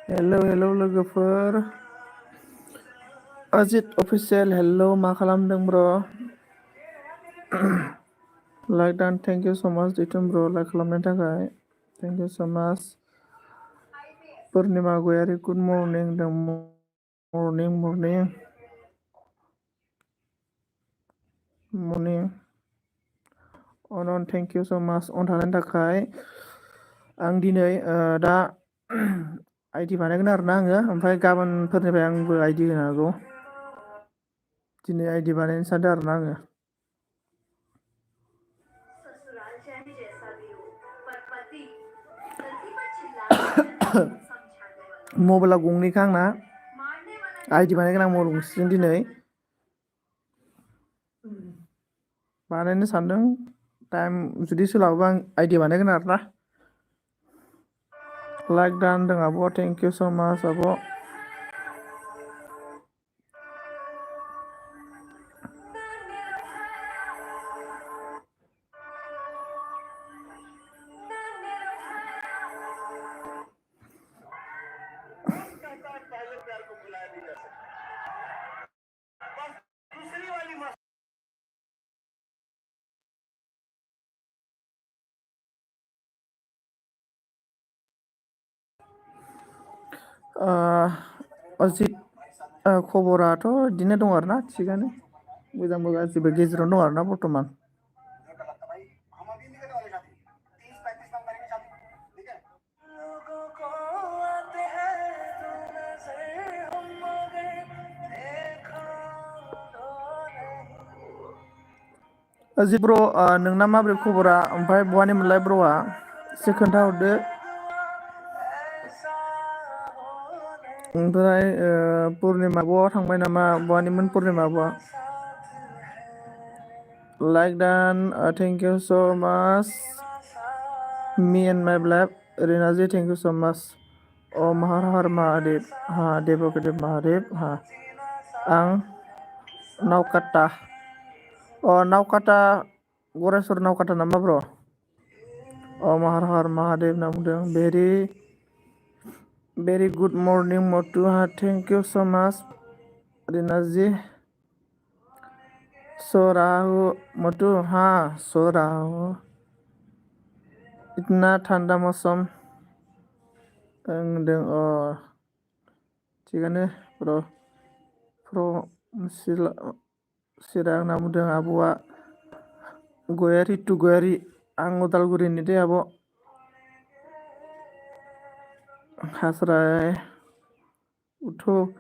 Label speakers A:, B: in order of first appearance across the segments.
A: Hello hello लोगोफोर Ajit official hello मा खालामदों ब्र like don thank you so माच दिथुन ब्र लाइक खालामनायनि थाखाय thank you so much Purnima गयारि गुड मर्निं मर्निं मर्निं अनन थेंक इउ स माच अन थानायनि थाखाय आं दिनै दा आइडि बानायगोन आरोना आङो ओमफ्राय गाबोनफोरनिफ्राय आंबो आइडि होनो हागौ दिनै आइडि बानायनो सानदों आरोना आङो मबाइला गंनैखा आंना आइडि बानायगोन आं मबाइल गंसेजों दिनै बानायनो सानदों टाइम जुदि सोलाबोबा आं आइडि बानायगोन आरोना लाइक दा होनदों आब' थेंक इउ स माच आब' अजित खबराथ' बिदिनो दं आरोना थिगानो मोजांबो गाज्रिबो गेजेरावनो दं आरोना बर्थमान अजित ब्र नोंना माबोरै खबरा ओमफ्राय बहानि मोनलाय ब्र'आ एसे खोन्थाहरदो ओमफ्राय पुर्निमा आब'आ थांबाय नामा बहानिमोन पुर्निमा आब'आ like don thank you so माच me and my ब्लाइफ रिनाजी thank you so माच ओम हर हर महादेव हा देव महादेव हा आं नावकाता नावकाता गरेस्वर नावकाता नामा ब्र' ओम हर हर महादेव होनना बुंदों भेरि गुड मर्निं मटु हा थेंक इउ स माच रिनाजी सो राहु मटु हाँ सो राहु इतना ठंडा मौसम होनदों थिगानो चिरां होनना बुंदों आब'आ गयारि टु गयारि आं उदालगुरिनि दे आब' हास्राय उठो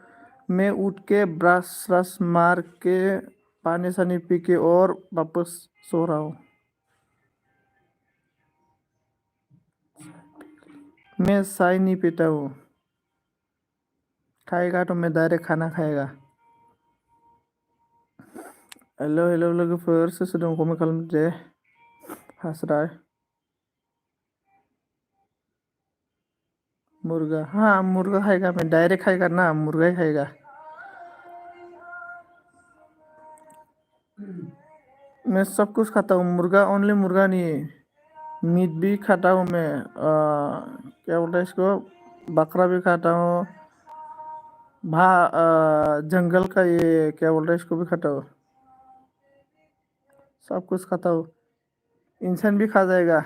A: मैं उठ के ब्रश मार के पानी सानी पी के और वापस सो रहा हूँ मैं चाय नहीं पीता हूँ खाएगा तो मैं डायरेक्ट खाना खाएगा हेलौ हेलौ लोगोफोर सोर सोर दं कमेन्ट खालामदो दे हास्राय मुर्गा हाँ मुर्गा खाएगा मैं डायरेक्ट खाएगा ना मुर्गा ही खाएगा मैं सब कुछ खाता हूँ मुर्गा ओनली मुर्गा नहीं मीट भी खाता हूँ मैं क्या बोलते हैं इसको बकरा भी खाता हूँ जंगल का ये क्या बोलते हैं इसको भी खाता हूँ सब कुछ खाता हूँ इंसान भी खा जाएगा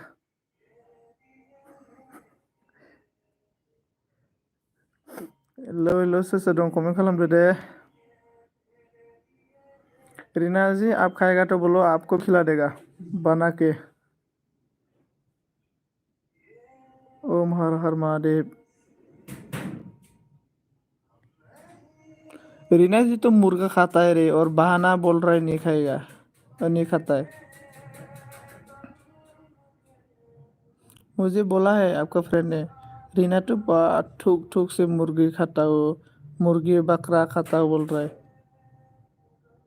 A: हेलो हेलो सोर सोर दं कमेन्ट खालामदो दे रीना जी आप खाएगा तो बोलो आपको खिला देगा बना के ओम हर हर महादेव रीना जी तो मुर्गा खाता है रे और बहाना बोल रहा है नहीं खाएगा और नहीं खाता है मुझे बोला है आपका फ्रेंड ने रीना तो ठूक ठूक से मुर्गी खाता हो मुर्गी बकरा खाता हो बोल रहा है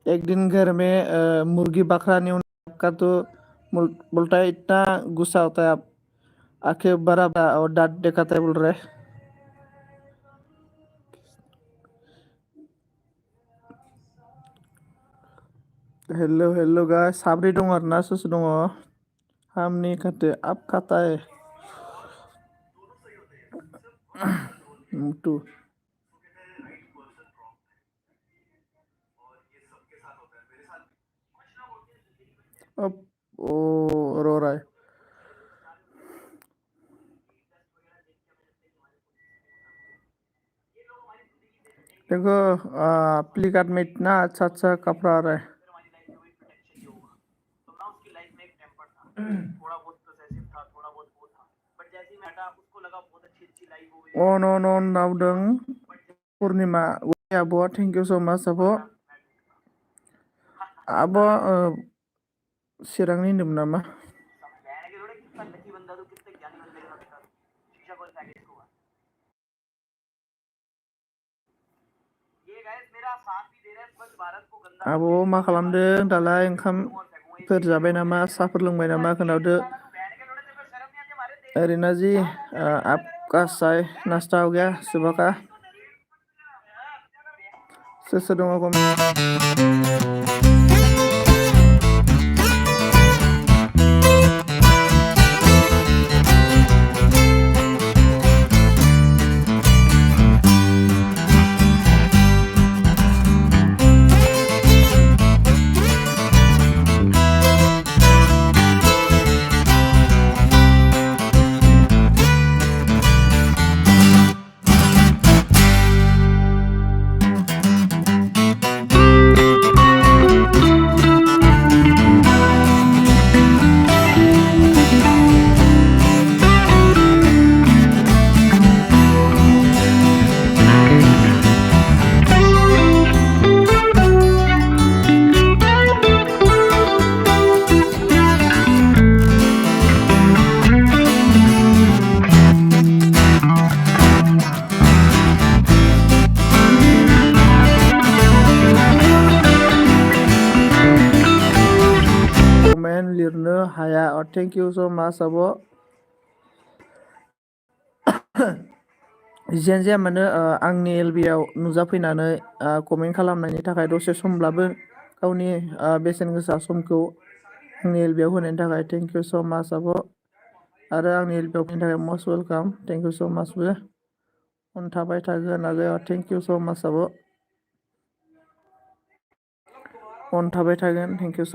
A: एक दिन घर में मुर्गी बकरा नहीं होने आपका तो बोलता है इतना गुस्सा होता है आप आंखें बड़ा बड़ा और दांत दिखाता है बोल रहा है हेलो हेलो गाइस साब्रै दं आरोना सोर दङ हम नहीं खाते आप खाता है मोटू। अब ओ रो रहा है। देखो फ्लिपकार्ट में इतना अच्छा अच्छा कपड़ा आ रहा है। on नावदों पूर्णिमा आब' थेंक इउ स' माच आब' चिरांनि होनदोंमोन नामा? आब' मा खालामदों दालाय? ओंखामफोर जाबाय नामा? साहाफोर लोंबाय नामा? खोन्थाहरदो। रीना जी आपका चाय नाश्ता हो गया सुबह का? सोर सोर दङ कमेन्ट लिरनो हाया। थेंक इउ स' माच आब'। जियानो जाया मानो आंनि एलबियाव नुजाफैनानै कमेन्ट खालामनायनि थाखाय दसे समब्लाबो गावनि बेसेन गोसा समखौ आंनि एलबियाव होनायनि थाखाय थेंक इउ स' माच आब'। आरो आंनि एलबियाव फैनो थाखाय मस्ट वेलकाम। थेंक इउ स' माचबो। अन थाबाय थागोन आगै। थेंक इउ स' माच आब'। अन थाबाय थागोन। थेंक इउ स'।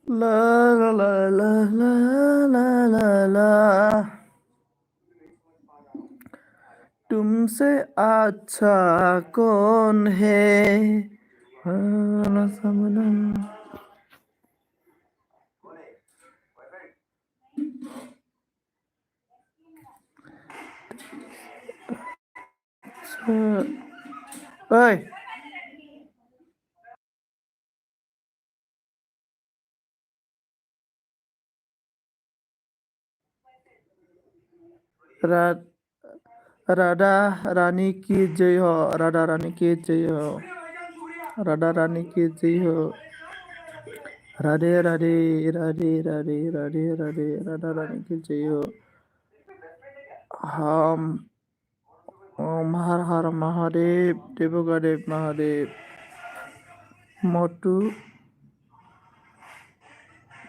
A: ला ला ला ला ला ला ला ला तुमसे अच्छा कौन है ओइ राधा रानी की जय हो। राधा रानी की जय हो। राधा रानी की जय हो। राधे राधे राधे राधे राधे राधे राधा रानी की जय हो। हम ओम हर हर महादेव देवगादेव महादेव। मोटू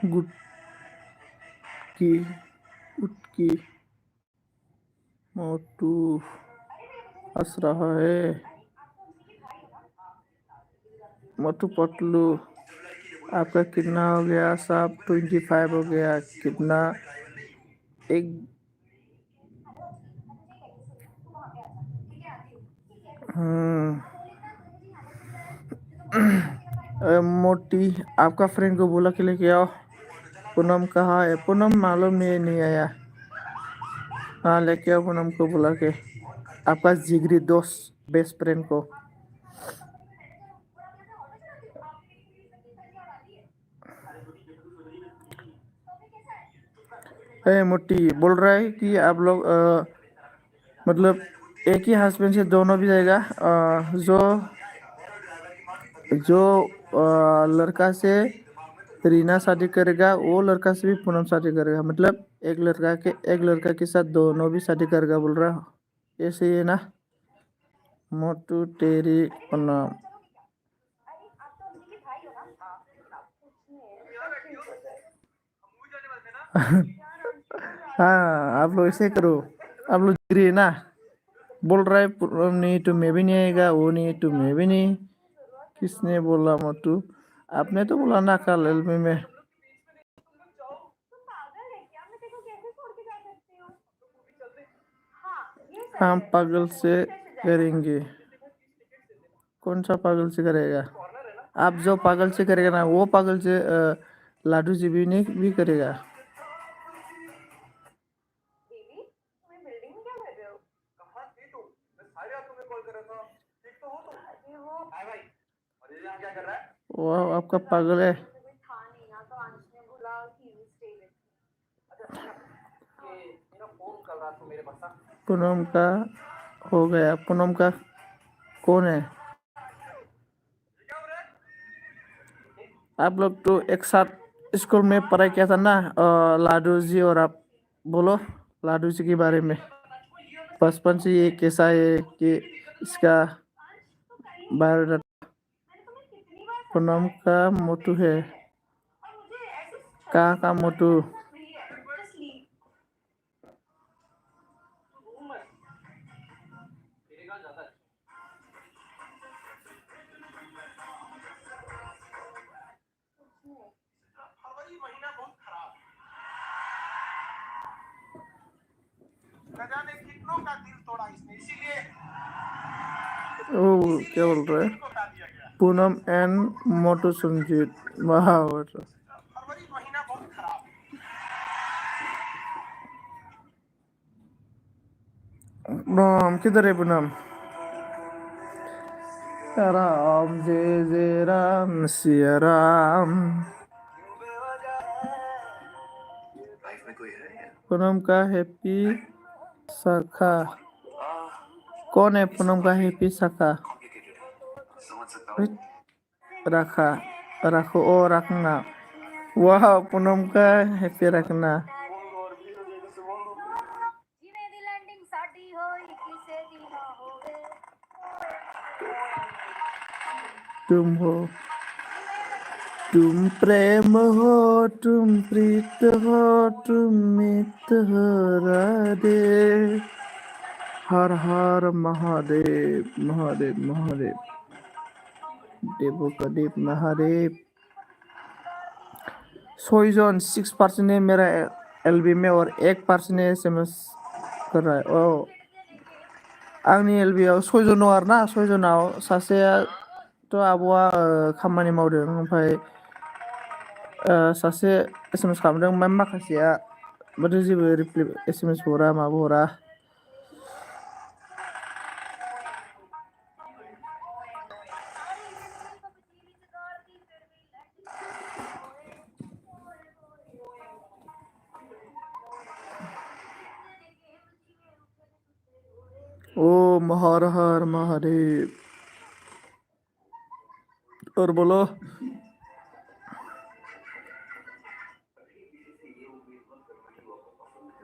A: गुटकी उटकी मोटू हंस रहा है। मोटू पतलू आपका कितना हो गया? सब 25 हो गया। कितना एक मोटी आपका फ्रेंड को बोला के लेके आओ। पूनम कहाँ है? पूनम मालूम नहीं आया। हाँ लेके आओ पूनम को बुला के। आपका जिगरी दोस्त बेस्ट फ्रेंड को। मोटी बोल रहा है कि आप लोग मतलब एक ही हस्बैंड से दोनों भी जाएगा। जो जो लड़का से रीना शादी करेगा वो लड़का से भी पूनम शादी करेगा। मतलब एक लड़का के साथ दोनों भी शादी करेगा बोल रहा है। ऐसे ही है ना? मोटू तेरी प्रणाम। हाँ आप लोग ऐसे करो। आप लोग गिरी है ना। बोल रहा है नहीं तो मैं भी नहीं आएगा, वो नहीं तो मैं भी नहीं। किसने बोला मोटू? आपने तो बोला ना कल एलबी में। हम पागल से करेंगे। कौन सा पागल से करेगा? आप जो पागल से करेगा ना वो पागल से लाडू जी भी नहीं भी करेगा। वाह आपका पागल है। पूनम का हो गया। पूनम का कौन है? आप लोग तो एक साथ स्कूल में पढ़ाई किया था ना। लाडू जी और आप बोलो लाडू जी के बारे में। बचपन से ये कैसा है कि इसका बायोडाटा। पूनम का मोटू है। कहाँ का मोटू? ओ क्या बोल रहा है? पूनम एंड मोटू संजीत। वाह। पूनम किधर है पूनम? राम जय जय राम सिया राम। पूनम का हैप्पी सखा। कौन है पूनम का हैप्पी सखा? रखा। रखो ओ रखना। वाह पूनम का हैप्पी रखना। तुम हो, तुम प्रेम हो, तुम प्रीत हो, तुम मित हो राधे। हर हर महादेव महादेव महादेव। देवो का देव महादेव। 6% है मेरा एलबी में और 1% SMS कर रहा है। ओ आंनि एलबियाव 6 दं आरो ना। 6 सासेया थ' आब'आ खामानि मावदों ओमफ्राय सासे SMS खालामदों। ओमफ्राय माखासेया माथो जेबो SMS हरा माबो हरा। ओम हर हर महादेव। और बोलो।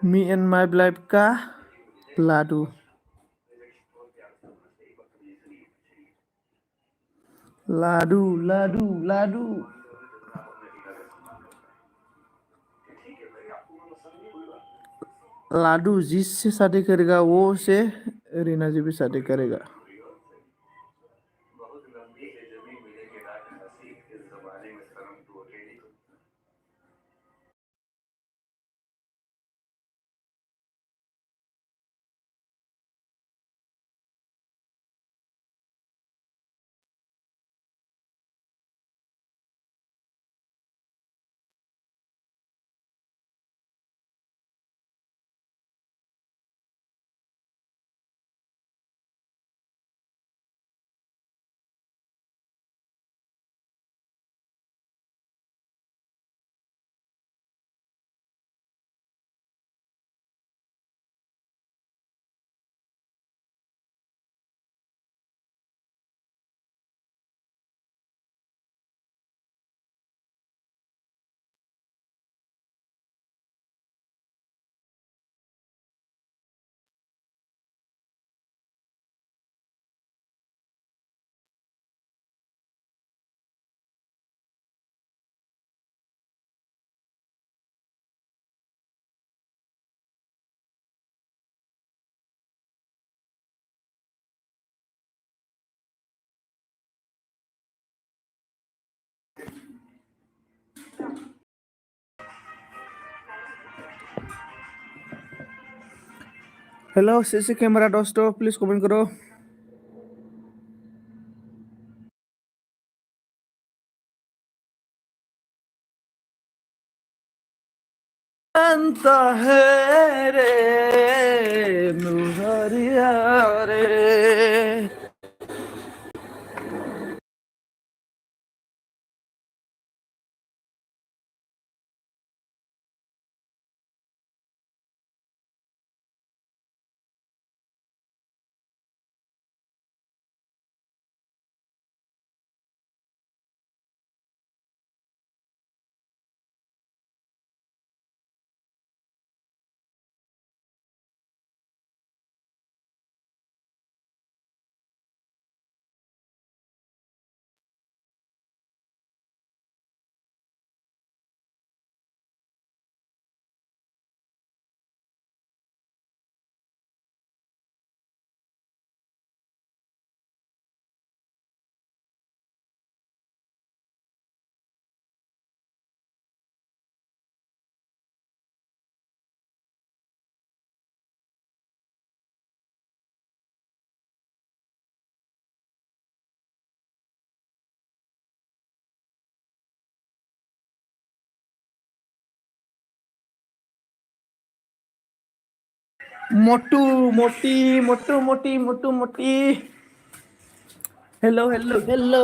A: मी एंड माय लाइफ का लाडू। लाडू लाडू लाडू। लाडू जिससे शादी करेगा वो से रीना जी भी शादी करेगा। हेलो सीसी कैमरा दोस्तों प्लीज कमेंट करो। जानता है रे मुहरिया रे। मोटू मोटी मोटू मोटी मोटू मोटी। Hello hello hello.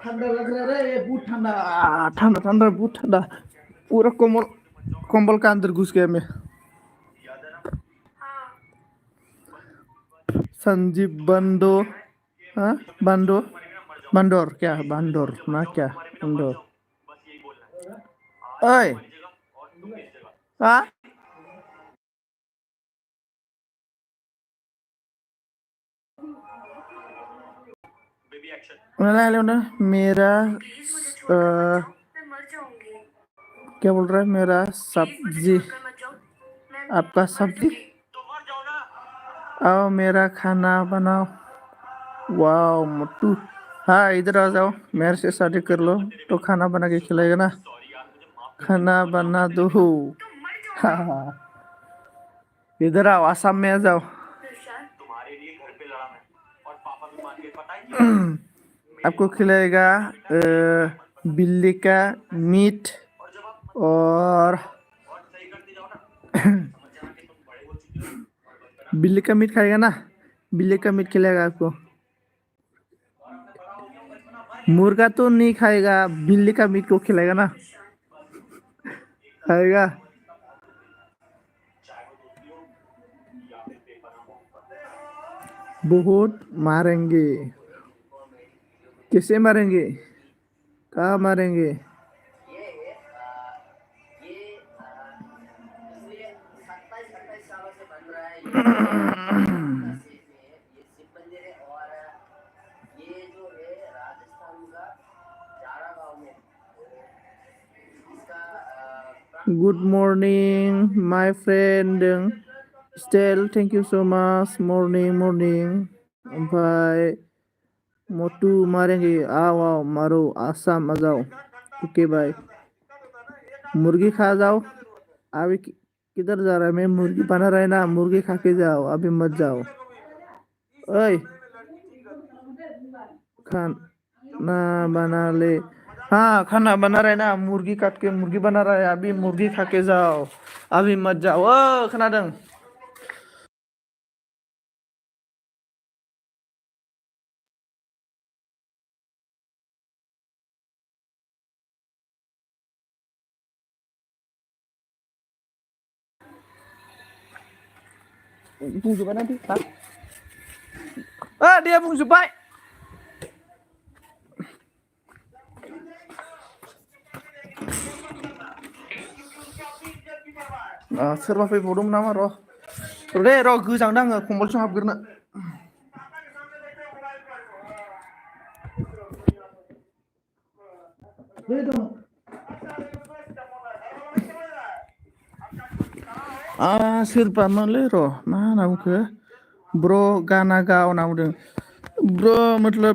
A: ठंडा लग रहा है रे, बहुत ठंडा। ठंडा ठंडा बहुत ठंडा। पूरा कम्बल कम्बल का अंदर घुस गया मैं। संजीव बंदो। हाँ बंदो बंदर क्या बंदर ना क्या बंदर। ओए हाँ मेरा क्या बोल रहा है मेरा सब्जी आपका सब्जी आओ मेरा खाना बनाओ। वाओ मोटू। हाँ इधर आ जाओ मेरे से शादी कर लो तो खाना बना के खिलाएगा ना। खाना बना दो। हाँ हाँ इधर आओ आसाम में आ जाओ। आपको खिलाएगा बिल्ली का मीट और बिल्ली का मीट खाएगा ना। बिल्ली का मीट खिलाएगा आपको। मुर्गा तो नहीं खाएगा बिल्ली का मीट को खिलाएगा ना। खाएगा। बहुत मारेंगे। कैसे मारेंगे कहाँ मारेंगे। गुड मॉर्निंग माय फ्रेंड स्टेल thank you so much morning morning. ओमफ्राय मोटू मारेंगे आओ आओ मारो आसाम आ जाओ। Okay bye. मुर्गी खा जाओ। अभी किधर जा रहा है मैं मुर्गी बना रहा है ना मुर्गी खा के जाओ अभी मत जाओ। ओए खाना बना ले। हाँ खाना बना रहा है ना मुर्गी काट के मुर्गी बना रहा है अभी मुर्गी खा के जाओ अभी मत जाओ। खोनादों। बुंजोबबाय ना दे बुंजोबबाय। सोरबा फैबावदोंमोन नामा र' गोजांदों आङो खम्बलसो हाबग्रोनो। सोरबामोनलै र' मा होनना बुंखो ब्र गाना गा होनना बुंदों। ब्र मतलब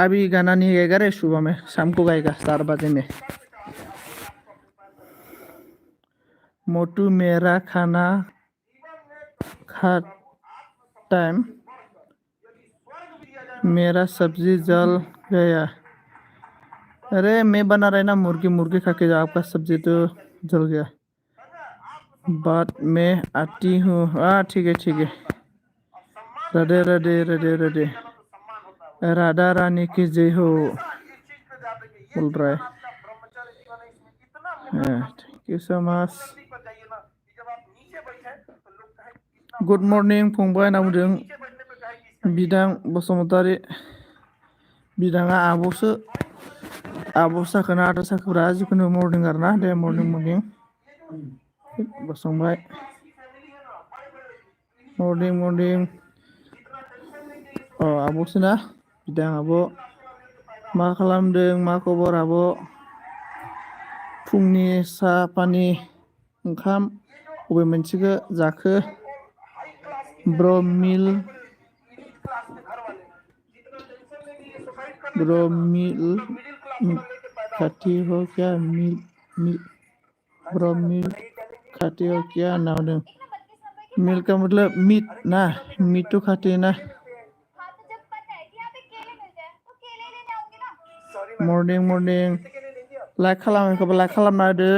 A: अभी गाना नहीं गाएगा रे सुबह में शाम को गाएगा 4 बजे में। मोटू मेरा खाना खा टाइम मेरा सब्जी जल गया। अरे मैं बना रहा है ना मुर्गी मुर्गी खा के आपका सब्जी तो जल गया। बात मैं आती हूँ। हाँ ठीक है ठीक है। राधे राधे राधे राधे। राधा रानी की जय हो बोल रहा है। Thank you so much. Good morning फंबाय होनना बुंदों बिदां बसुमतारी। बिदाङा आब'सो जाखोना आदा जाखोब्रा जिखुनु मर्निं आरोना दे मर्निं मर्निं बसंबाय मर्निं मर्निं। अ आब'सोना बिदां आब' मा खालामदों मा खबर आब'? फुंनि साहा पानि ओंखाम बबे मोनसेखौ जाखो? ब्रमिल ब्रमिल खाती हो क्या मिल ब्रमिल खाती हो क्या होनना बुंदों। मिल का मतलब मीट ना मीट तो खाते हैं ना। मर्निं मर्निं लाइक खालामाखैबा लाइक खालामना होदो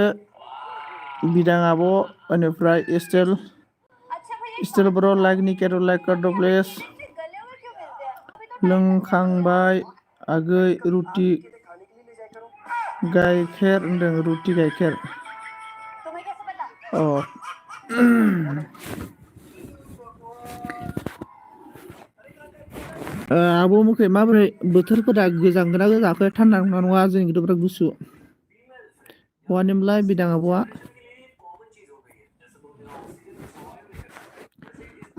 A: बिदां आब' बेनिफ्राय स्टिल ब्र' लाइक निकेट लाइक करदो प्लिज। लोंखांबाय आगै रुटि गाइखेर होनदों रुटि गाइखेर। अ आब' मखै माबोरै बोथोरफोरा गोजांगोना गोजाङाखै थान्दा नंगौना नङा जोंनिखैथ' बिराद गुसु। बहानिमोनलाय बिदां आब'आ?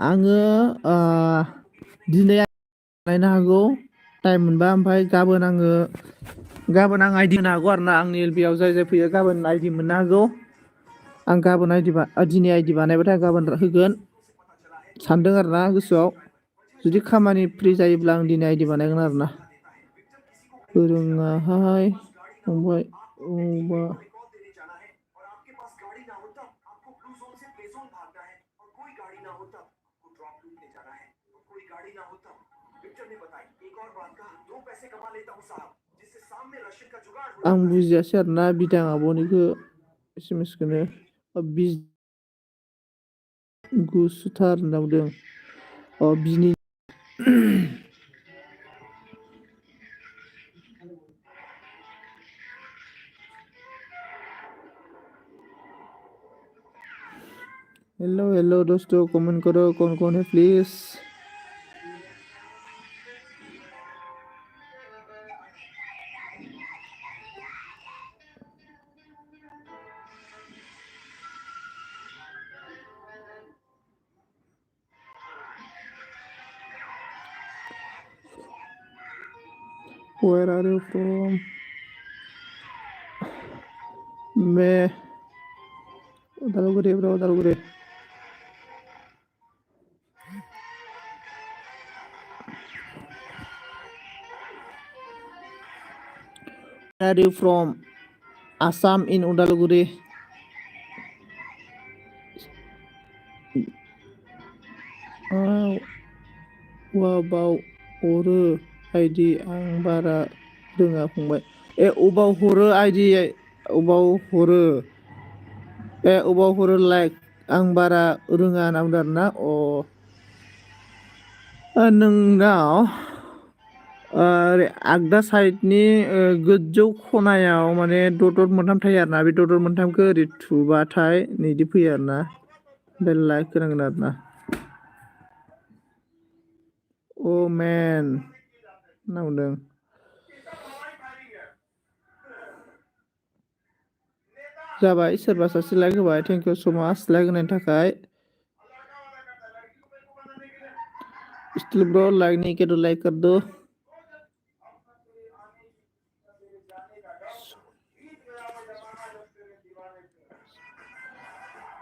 A: आङो दिनै बानायनो हागौ टाइम मोनबा ओमफ्राय गाबोन आं आइडि होनो हागौ आरोना आंनि एलबिआव जाय फैयो गाबोन आइडि मोननो हागौ। आं गाबोन दिनै आइडि बानायबाथाय गाबोन होगोन सानदों आरोना गोसोआव। जुदि खामानि फ्रि जायोब्ला आं दिनै आइडि बानायगोन आरोना। फोरोङाहाय फंबाय अबा आं बुजियासै आरोना बिदां आब'निखौ एसएमएसखौनो गुसुथार होनना बुंदों। अ बिनि हेलो हेलो दोस्तों कमेंट करो कौन है please. Where are you from? मैं Udalguri bro Udalguri. Where are you from? Assam in Udalguri. Above हरो आइडि आं बारा रोङा फंबाय। अबाव हरो आइडि अबाव हरो अबाव हरो लाइक आं बारा रोङा होनना बुंदों आरोना। नोंनाव आगदा साइडनि गोजौ खनायाव माने दट मोनथाम थायो आरोना बे दट मोनथामखौ ओरै थुबाथाय नैदि फैयो आरोना बे लाइक होनांगोन आरोना। अ मेन होनना बुंदों। जाबाय सोरबा सासे लाइक होबाय थेंक इउ सो माच लाइक होनायनि थाखाय। स्टिल ब्रो लाइक नहीं किया तो लाइक कर दो।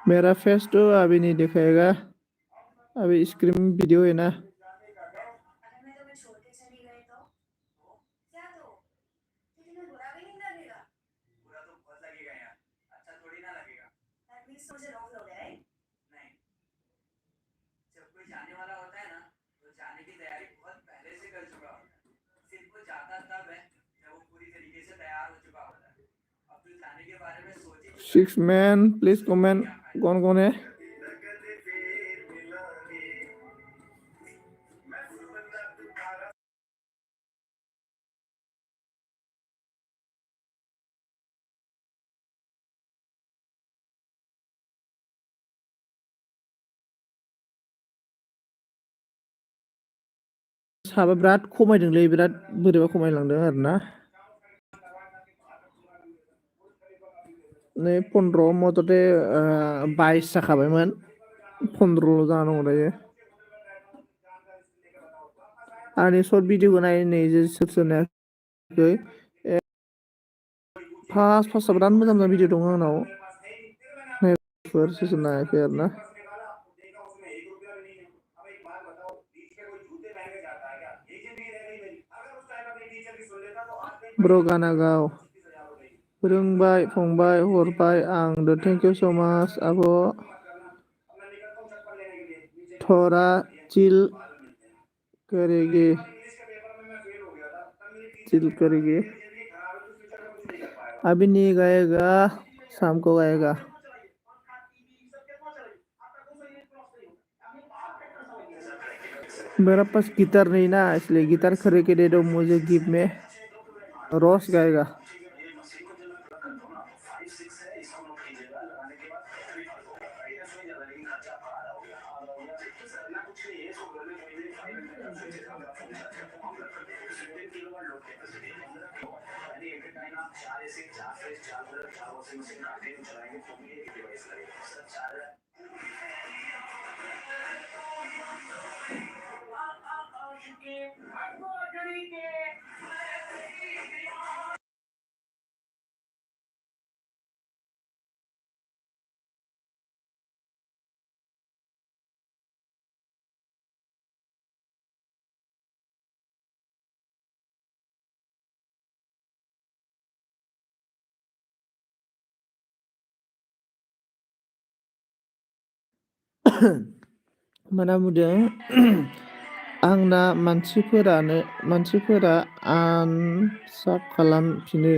A: मेरा फेस तो अभी नहीं दिखाएगा अभी स्क्रीन वीडियो है ना। Six man, please comment. कौन है? साबा बिराद खमायदोंलै बिराद बोरैबा खमायलांदों आरोना नै 15 मथथे 22 जाखाबायमोन 15 जाना दङ दायो आंनि सर्ट भिडिअखौ नायनै सोर सोर नायाखै फार्स्टआव बिराद मोजां मोजां भिडिअ दङ आंनाव सोर सोर नायाखै आरोना ब्र' गाना गाव रोंबाय फंबाय हरबाय आं थेंक इउ स' माच आब' थरा चिल करेगी चिल करेगी अभी नहीं गाएगा शाम को गाएगा मेरा पास गिटार नहीं ना इसलिए गिटार खरीद के दे दो मुझे गिफ्ट में रोज गाएगा mana नुदों आंना मानसिफोरा आनसाब खालामफिनो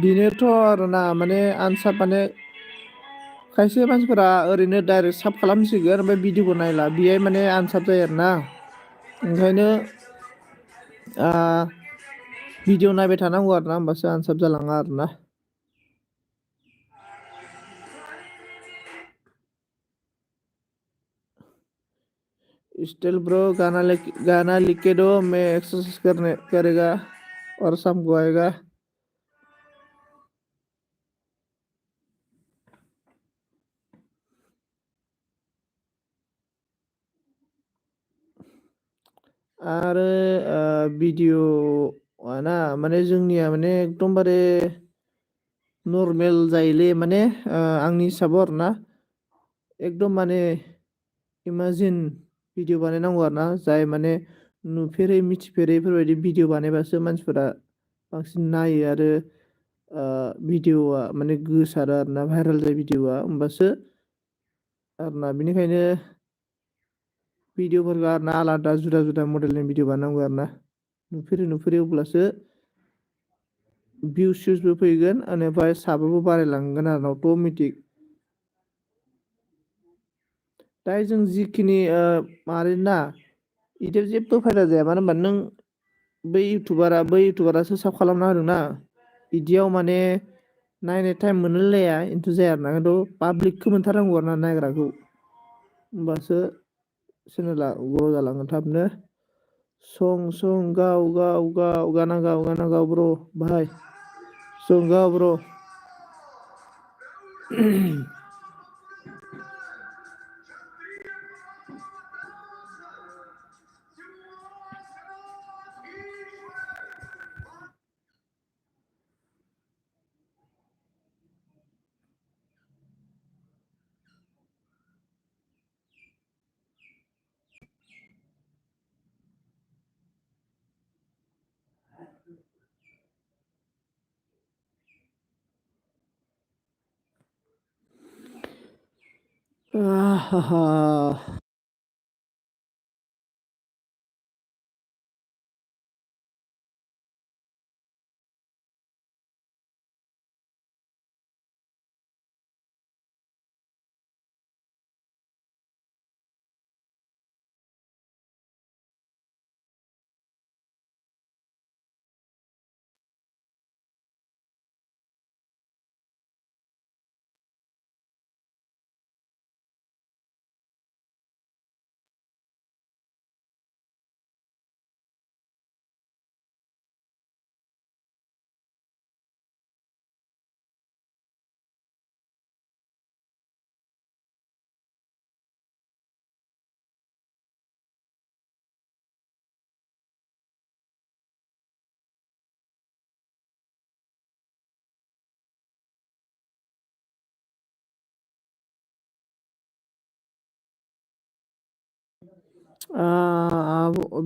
A: बिनोथ' आरोना माने आनसाब माने खायसे मानसिफोरा ओरैनो डाइरेक्ट साब खालामसिगोन ओमफ्राय भिडिअखौ नायला बेहाय माने आनसाब जायो आरोना ओंखायनो भिडिअ नायबाय थानांगौ आरोना होमबासो आनसाब जालाङा आरोना स्टिल ब्रो गाना लिख के दो मैं एक्सरसाइज करेगा और शाम को आएगा आरो भिडिअ माने जोंनिया माने एकदमबारे नर्मेल जायोलै माने आंनि हिसाबाव आरोना एकदम माने इमाजिन भिडिअ बानायनांगौ आरोना जाय माने नुफेरै मिथिफेरैफोरबायदि भिडिअ बानायबासो मानसिफोरा बांसिन नायो आरो भिडिअआ माने गोसारो आरोना भाइरेल जायो भिडिअआ होमबासो आरोना बेनिखायनो भिडिअफोरखौ आरोना आलादा जुदा जुदा मडेलनि भिडिअ बानायनांगौ आरोना नुफेरै अब्लासो भिउस सिउसबो फैगोन बेनिफ्राय साबाबो बारायलांगोन आरोना अट'मेटिक दा जों जिखिनि मानोना बिदियाव जेबो फायदा जाया मानो होनबा नों बै इउटुबारासो साब खालामना होदोंना बिदियाव माने नायनो टाइम मोनलाया खिन्थु जाया आरोना खिन्थु पाब्लिकखौ मोनथारनांगौ आरोना नायग्राखौ होमबासो चेनेला ग्र' जालाङो थाबनो सं गाव गाना गाव ब्र' भाई सं गाव ब्र'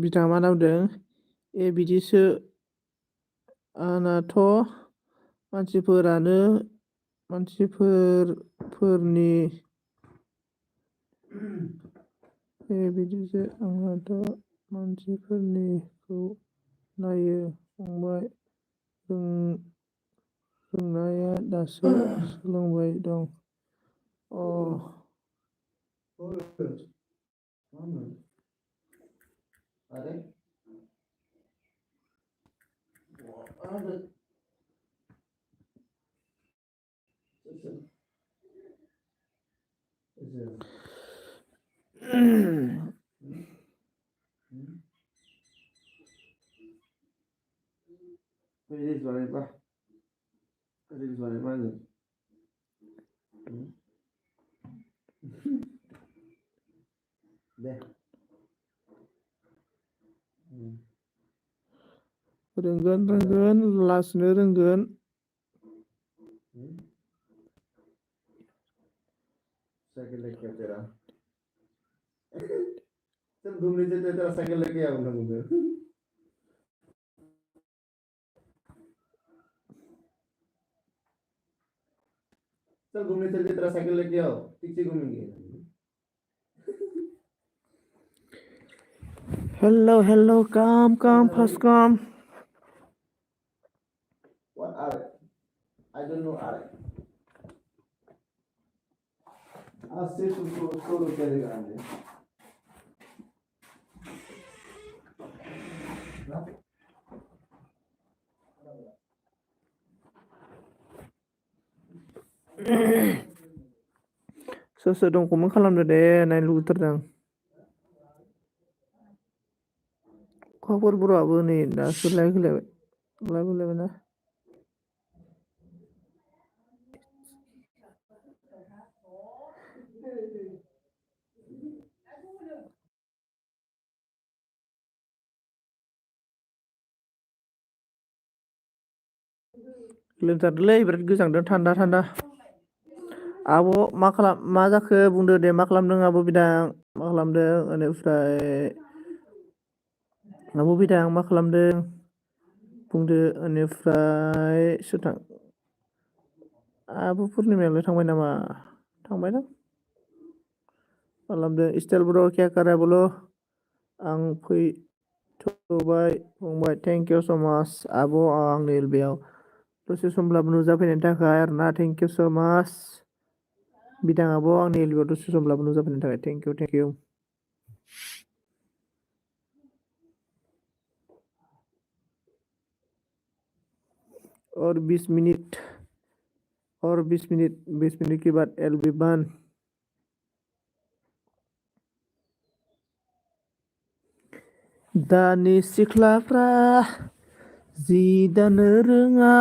A: बिथाङा मा नामदों बिदिसो आंनाथ' मानसिफोरनि बिदिसो आंहाथ' मानसिफोरनिखौ नायो फंबाय रोंनाया दासो सोलोंबाय दं। रोंगोन लासैनो रोंगोन। Hello, come, fast come. What are? I don't know are. Así solo quiere grande. सोर दं कमेन्ट खालामदो दे नायनो लुगैथारदों। खबर बर'आबो नै दासो लाइभ होलायबाय ना। लोमजादोंलै बिराद गोजांदों थान्दा। आब' मा जाखो बुंदो दे मा खालामदों आब' बिदां मा खालामदों बेनिफ्राय आब' बिदां मा खालामदों बुंदो बेनिफ्राय आब' पुर्निमायालाय थांबाय नामा थांबायदां खालामदों स्टाइल ब्र' क्या करे बोलो आं फैथ'बाय फंबाय थेंक इउ स' माच आब' आंनि बेयाव दसे समब्लाबो नुजाफैनायनि थाखाय आरोना थेंक इउ स' माच बिदाङाबो आंनि एलबियाव दसे समब्लाबो नुजाफैनायनि थाखाय थेंक इउ। और 20 मिनट के बाद एलबी बंद। दानि सिख्लाफ्रा जि दानो रोङा।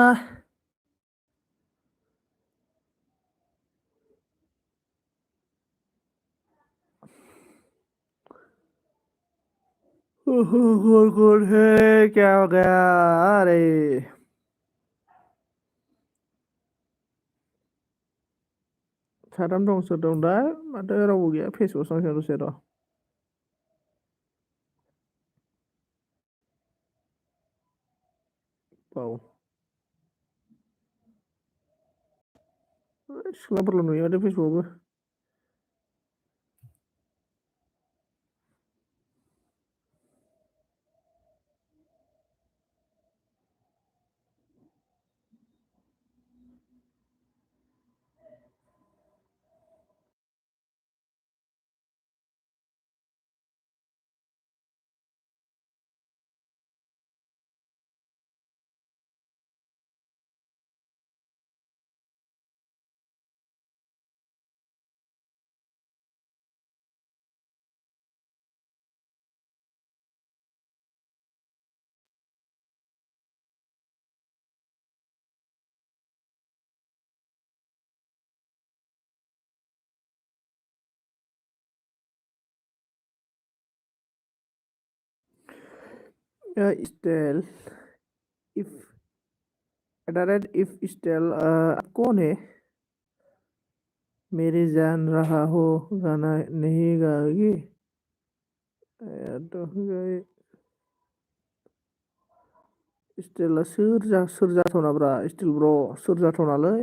A: गुड है क्या हो गया अरे साथाम दं सोर दं दा माथो रावबो गैया फेसबुक सांसै दसे र' बाव सिख्लाफोरल' नुयो माथो फेसबुकआवबो। स्टाइल इफ स्टाइल आप कौन है मेरी जान रहा हो गाना नहीं गाओगी Aduh, Istilah सोर जाथावनाब्रा स्टिल ब्र' सोर जाथावनालै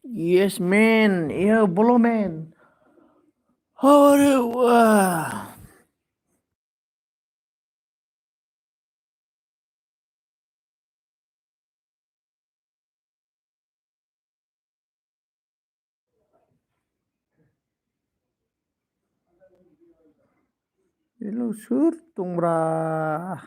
A: Yes, man. Yeah, bolo man. How are you? Hello, sure, tumbra.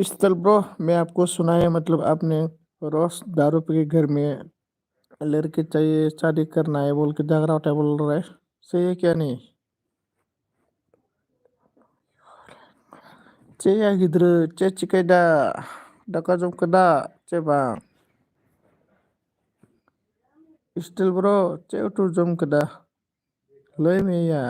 A: Stall bro, मैं आपको सुनाया मतलब आपने रोज दारू पी के घर में लड़के चाहिए शादी करना है बोल के झगड़ा होता है बोल रहा है। सही है क्या नहीं? चे या गिद्र चे चिकायदा daka jom kada चे bang. Still bro, चे utu jom kada. Loy me ya.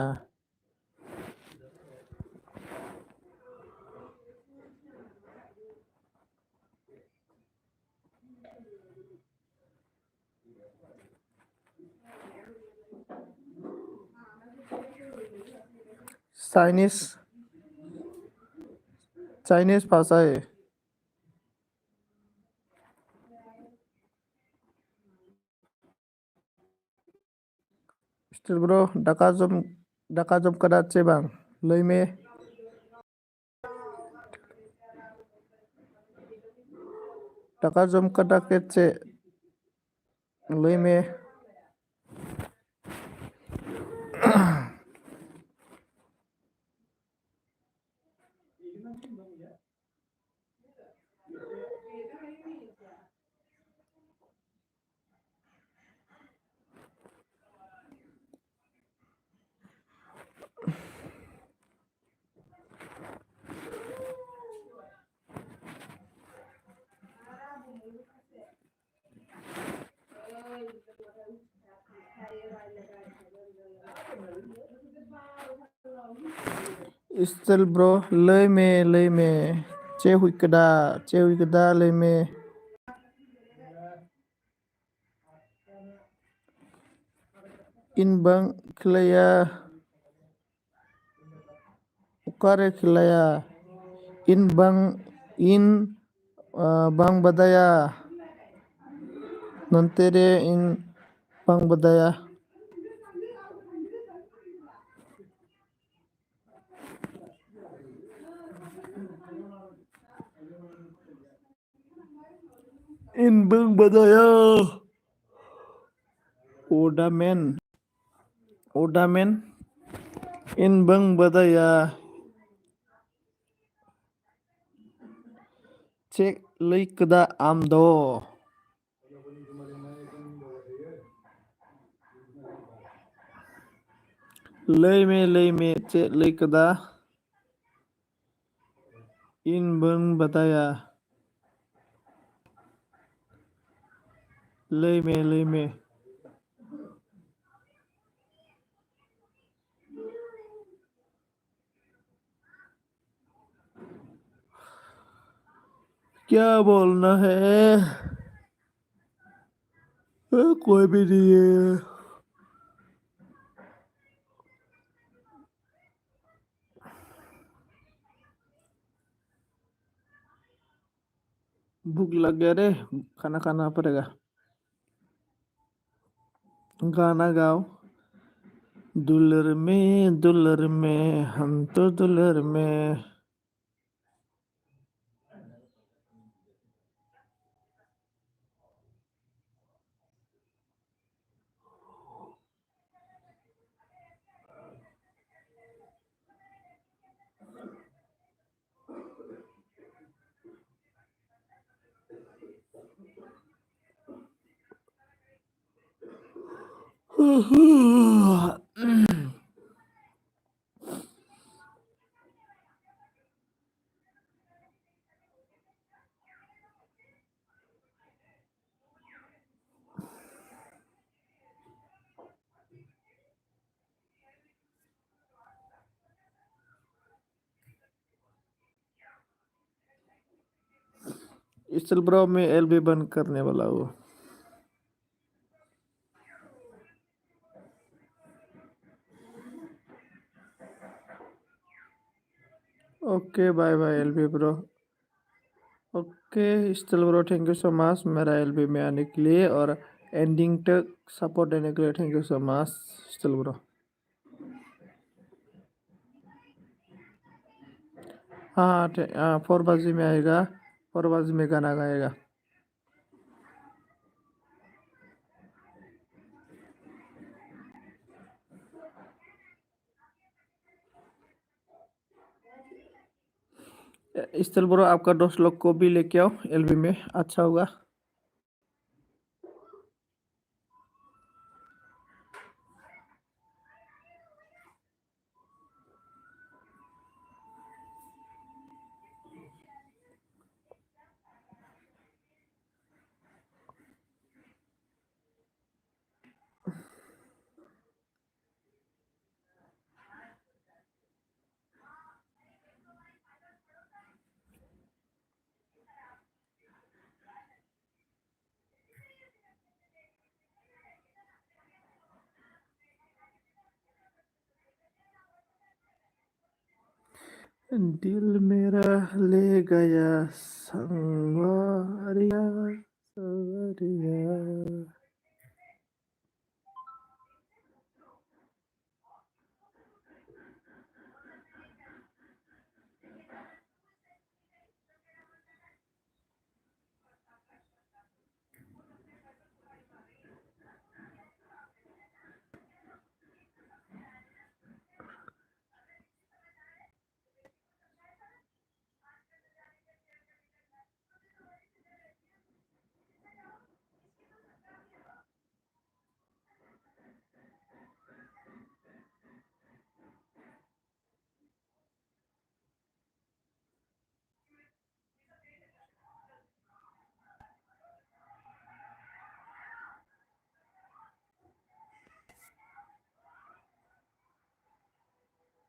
A: Chinese Chinese भाषा है। Still bro, daka jom kada चे bang. Loy me daka jom kada ke चे. Loy me Still bro, loy me. चे hui kada loy me. In bang khilaya ukare khilaya. In bang In Bang Badaya. Nantere in Bang Badaya. In Bang Badaya. Odamen. Odamen. In Bang Badaya. Cek Likda Amdo. Lei me cek Likda. In Bang Badaya. Lei me. क्या बोलना है कोई भी नहीं है भूख लग गया रे खाना खाना पड़ेगा गाना गाओ दुलर में हम तो दुलर में चल ब्रो मैं एलबी बंद करने वाला हूँ okay bye bye LB bro okay still bro thank you so much मेरा एलबी में आने के लिए और एंडिंग तक सपोर्ट देने के लिए thank you so much still bro हाँ 4 बजे में आएगा 4 बजे में गाना गाएगा स्टिल ब्रो आपका दोस्त लोग को भी लेके आओ एलबी में अच्छा होगा दिल मेरा ले गया संगवारिया